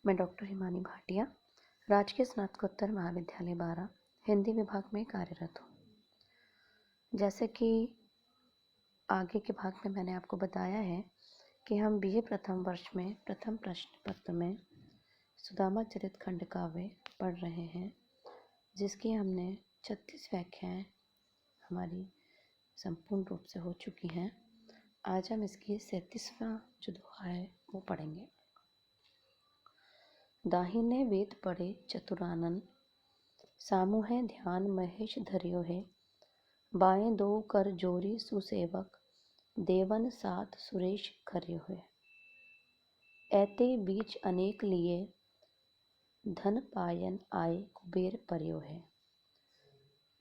मैं डॉक्टर हिमानी भाटिया, राजकीय स्नातकोत्तर महाविद्यालय बारा, हिंदी विभाग में कार्यरत हूँ। जैसे कि आगे के भाग में मैंने आपको बताया है कि हम बीए प्रथम वर्ष में प्रथम प्रश्न पत्र में सुदामा चरित खंड काव्य पढ़ रहे हैं, जिसकी हमने 36 व्याख्याएं हमारी संपूर्ण रूप से हो चुकी हैं। आज हम इसकी 37वां जो दोहा है वो पढ़ेंगे। दाहिने वेद पढ़े चतुरानन, सामुहे ध्यान महेश धर्यो है। बाएं दो कर जोरी सुसेवक, देवन सात सुरेश खर्यो है। ऐते बीच अनेक लिए, धन पायन आए कुबेर पर्यो है।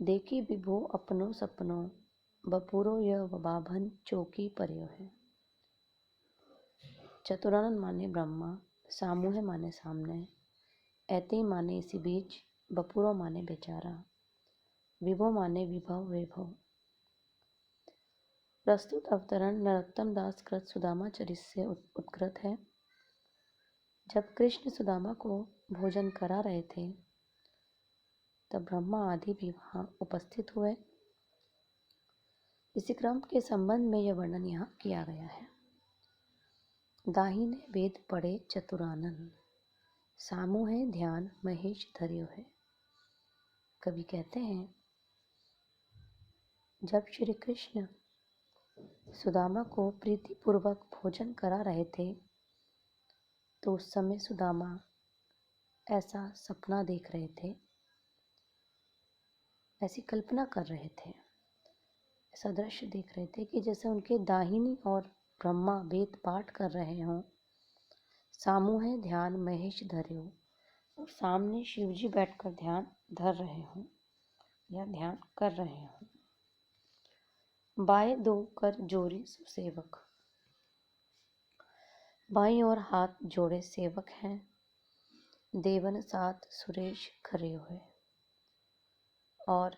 देखी विभो अपनो सपनो, बपुरो यह बाभन चौकी पर्यो है। चतुरानन माने ब्रह्मा, सामूह माने सामने, ऐते माने इसी बीच, बपुरो माने बेचारा, विभो माने विभव वैभव। प्रस्तुत अवतरण नरोत्तम दास कृत सुदामा चरित से उत्कृत है। जब कृष्ण सुदामा को भोजन करा रहे थे तब ब्रह्मा आदि भी वहां उपस्थित हुए। इसी क्रम के संबंध में यह वर्णन यहाँ किया गया है। दाहिने वेद पढ़े चतुरानन, सामूहे ध्यान महेश धर्यो है। कवि कहते हैं, जब श्री कृष्ण सुदामा को प्रीतिपूर्वक भोजन करा रहे थे तो उस समय सुदामा ऐसा सपना देख रहे थे, ऐसी कल्पना कर रहे थे, ऐसा दृश्य देख रहे थे कि जैसे उनके दाहिनी ओर ब्रह्मा वेद पाठ कर रहे हों, सामूहे ध्यान महेश धर्यो, और सामने शिवजी बैठकर ध्यान धर रहे हों या ध्यान कर रहे हों। बाएं दो कर जोरी सुसेवक, बाईं ओर हाथ जोड़े सेवक हैं। देवन सात सुरेश खर्यो है, और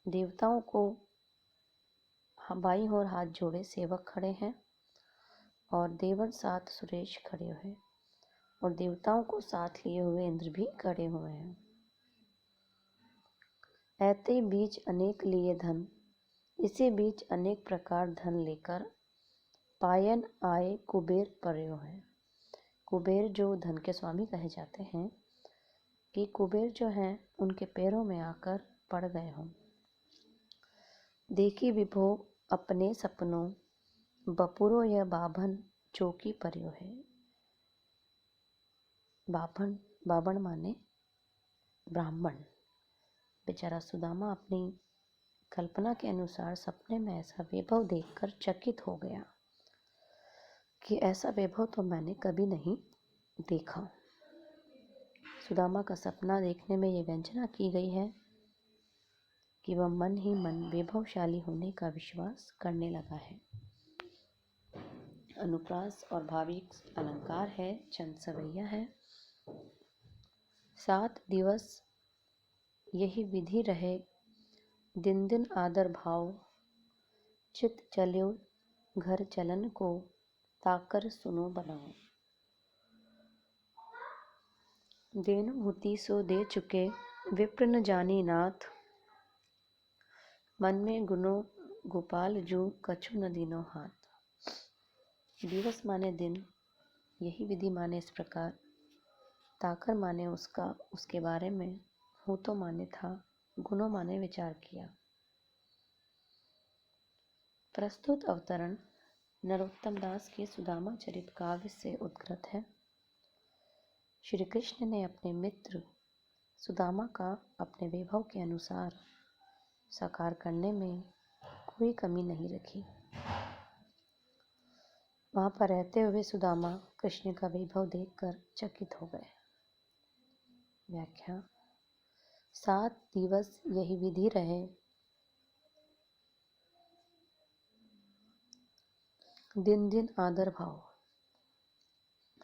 देवताओं को बाईं ओर हाथ जोड़े सेवक खड़े हैं, और देवन सात सुरेश खड़े हैं, और देवताओं को साथ लिए हुए इंद्र भी खड़े हुए हैं। ऐते बीच अनेक लिए धन, इसी बीच अनेक प्रकार धन लेकर, पायन आए कुबेर पर्यो है। कुबेर जो धन के स्वामी कहे जाते हैं, कि कुबेर जो हैं उनके पैरों में आकर पड़ गए हों। देखी विभो अपने सपनों, बपुरो यह बाभन चौकी पर्यो है। बाभन माने ब्राह्मण। बेचारा सुदामा अपनी कल्पना के अनुसार सपने में ऐसा वैभव देखकर चकित हो गया कि ऐसा वैभव तो मैंने कभी नहीं देखा। सुदामा का सपना देखने में ये व्यंजना की गई है कि वह मन ही मन वैभवशाली होने का विश्वास करने लगा है। अनुप्रास और भाविक अलंकार है, चंद सवैया है। 7 दिवस यही विधि रहे, दिन दिन आदर भाव, चित चल्यो घर चलन को, ताकर सुनो बनाओ। देनुभूति सो दे चुके, विप्र न जानी नाथ, मन में गुनो गोपाल जू, कछु न दीनो हाथ। दिवस माने दिन, यही विधि माने इस प्रकार, ताकर माने उसका, उसके बारे में, हूँ तो माने था, गुणों माने विचार किया। प्रस्तुत अवतरण नरोत्तम दास के सुदामा चरित काव्य से उद्गृत है। श्री कृष्ण ने अपने मित्र सुदामा का अपने वैभव के अनुसार साकार करने में कोई कमी नहीं रखी। वहां पर रहते हुए सुदामा कृष्ण का वैभव देखकर चकित हो गए। व्याख्या: 7 दिवस यही विधि रहे, दिन दिन आदर भाव।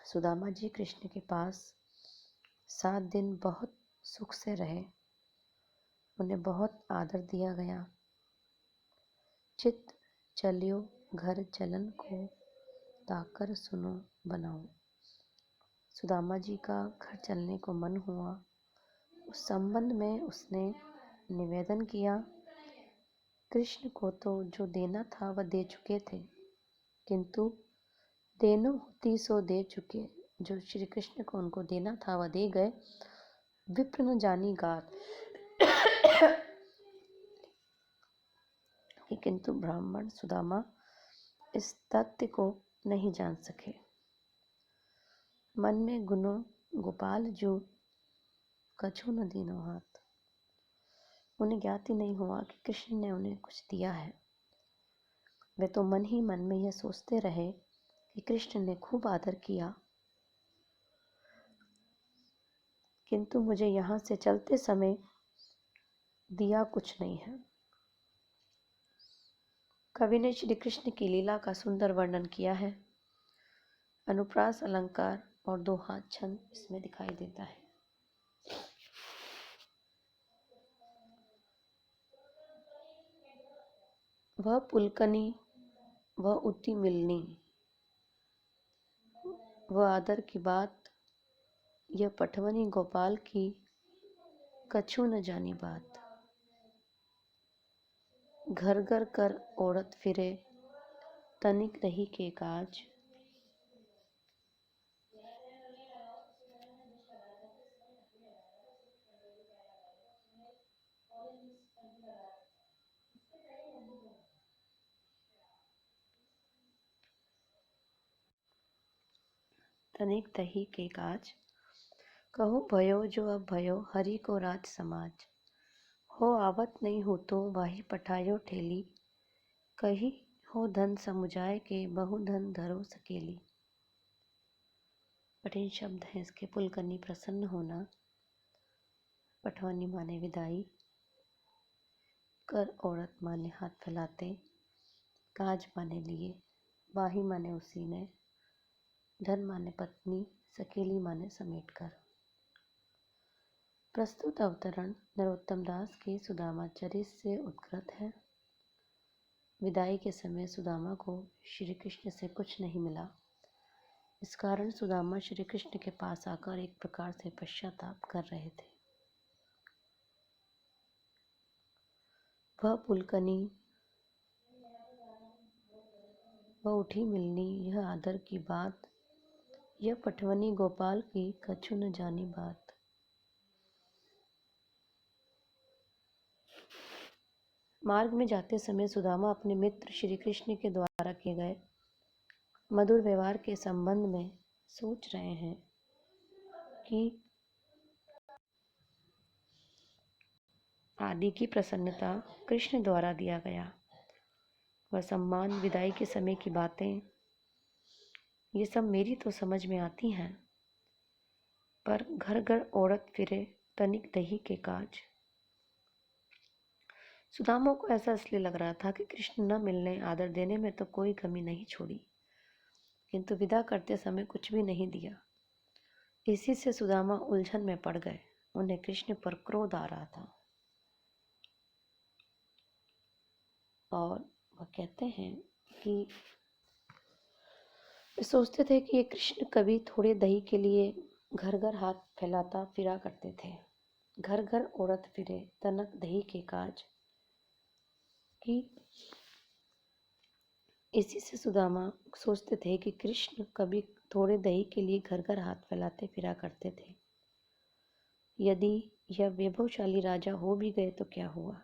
सुदामा जी कृष्ण के पास 7 दिन बहुत सुख से रहे, उन्हें बहुत आदर दिया गया। चित चलियो घर चलन को, ताकर सुनो बनाओ। सुदामा जी का घर चलने को मन हुआ। उस संबंध में उसने निवेदन किया। कृष्ण को तो जो देना था वह दे चुके थे, किंतु देनो होती सो दे चुके। जो श्री कृष्ण को उनको देना था वह दे गए। विप्र न जानी गात किंतु ब्राह्मण सुदामा इस तथ्य को नहीं जान सके। मन में गुनो गोपाल जो कछु न दीनो हाथ। उन्हें ज्ञात ही नहीं हुआ कि कृष्ण ने उन्हें कुछ दिया है। वे तो मन ही मन में यह सोचते रहे कि कृष्ण ने खूब आदर किया, किंतु मुझे यहाँ से चलते समय दिया कुछ नहीं है। कवि ने श्री कृष्ण की लीला का सुंदर वर्णन किया है। अनुप्रास अलंकार और दोहा छंद इसमें दिखाई देता है। वह पुलकनी, वह उती मिलनी, वह आदर की बात, यह पटवनी गोपाल की कछु न जानी बात। घर घर कर औरत फिरे, तनिक रही के काज। तनिक तही के काज, कहो भयो जो अब भयो, हरि को राज समाज। हो आवत नहीं हो तो वाही पठायो ठेली, कही हो धन समुझाए के बहु धन धरो सकेली। कठिन शब्द है इसके। पुलकनी प्रसन्न होना, पठवानी माने विदाई, कर औरत माने हाथ फैलाते, काज माने लिए, वाही माने उसी ने, धन माने पत्नी, सकेली माने समेट कर। प्रस्तुत अवतरण नरोत्तम दास के सुदामा चरित से उत्कृत है। विदाई के समय सुदामा को श्री कृष्ण से कुछ नहीं मिला। इस कारण सुदामा श्री कृष्ण के पास आकर एक प्रकार से पश्चाताप कर रहे थे। वह पुलकनी, वह उठी मिलनी, यह आदर की बात, यह पटवनी गोपाल की कछु न जानी बात। मार्ग में जाते समय सुदामा अपने मित्र श्री कृष्ण के द्वारा किए गए मधुर व्यवहार के संबंध में सोच रहे हैं कि आदि की प्रसन्नता कृष्ण द्वारा दिया गया, वह सम्मान, विदाई के समय की बातें, ये सब मेरी तो समझ में आती हैं, पर घर घर औरत फिरे, तनिक दही के काज। सुदामा को ऐसा इसलिए लग रहा था कि कृष्ण न मिलने, आदर देने में तो कोई कमी नहीं छोड़ी, किंतु विदा करते समय कुछ भी नहीं दिया। इसी से सुदामा उलझन में पड़ गए। उन्हें कृष्ण पर क्रोध आ रहा था और वह कहते हैं कि सोचते थे कि ये कृष्ण कभी थोड़े दही के लिए घर घर हाथ फैलाता फिरा करते थे। घर घर औरत फिरे, तनक दही के काज की। इसी से सुदामा सोचते थे कि कृष्ण कभी थोड़े दही के लिए घर घर हाथ फैलाते फिरा करते थे। यदि यह वैभवशाली राजा हो भी गए तो क्या हुआ।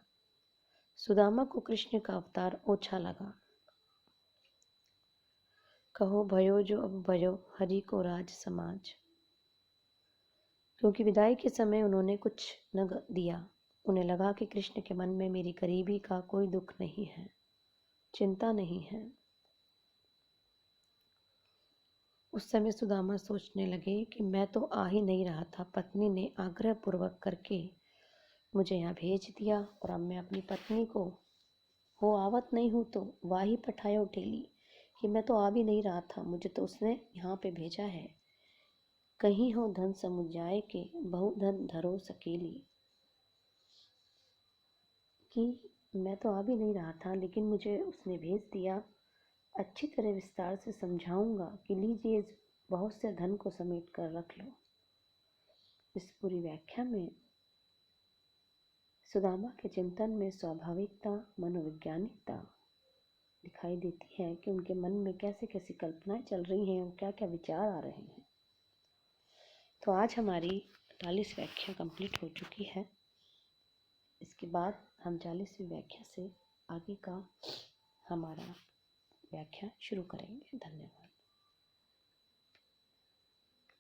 सुदामा को कृष्ण का अवतार ओछा लगा। कहो भयो जो अब भयो, हरि को राज समाज। क्योंकि विदाई के समय उन्होंने कुछ न दिया, उन्हें लगा कि कृष्ण के मन में मेरी गरीबी का कोई दुख नहीं है, चिंता नहीं है। उस समय सुदामा सोचने लगे कि मैं तो आ ही नहीं रहा था, पत्नी ने आग्रह पूर्वक करके मुझे यहाँ भेज दिया, और अब मैं अपनी पत्नी को हो आवत नहीं हूँ तो वाही पठायो ठेली, कि मैं तो आ भी नहीं रहा था, मुझे तो उसने यहाँ पे भेजा है। कहीं हो धन समुझाए के बहु धन धरो सकेली, कि मैं तो आ भी नहीं रहा था लेकिन मुझे उसने भेज दिया। अच्छी तरह विस्तार से समझाऊंगा कि लीजिए इस बहुत से धन को समेट कर रख लो। इस पूरी व्याख्या में सुदामा के चिंतन में स्वाभाविकता, मनोवैज्ञानिकता दिखाई देती है कि उनके मन में कैसे कैसी कल्पनाएं चल रही हैं और क्या क्या विचार आ रहे हैं। तो आज हमारी 48 व्याख्या कंप्लीट हो चुकी है। इसके बाद हम 40वीं व्याख्या से आगे का हमारा व्याख्या शुरू करेंगे। धन्यवाद।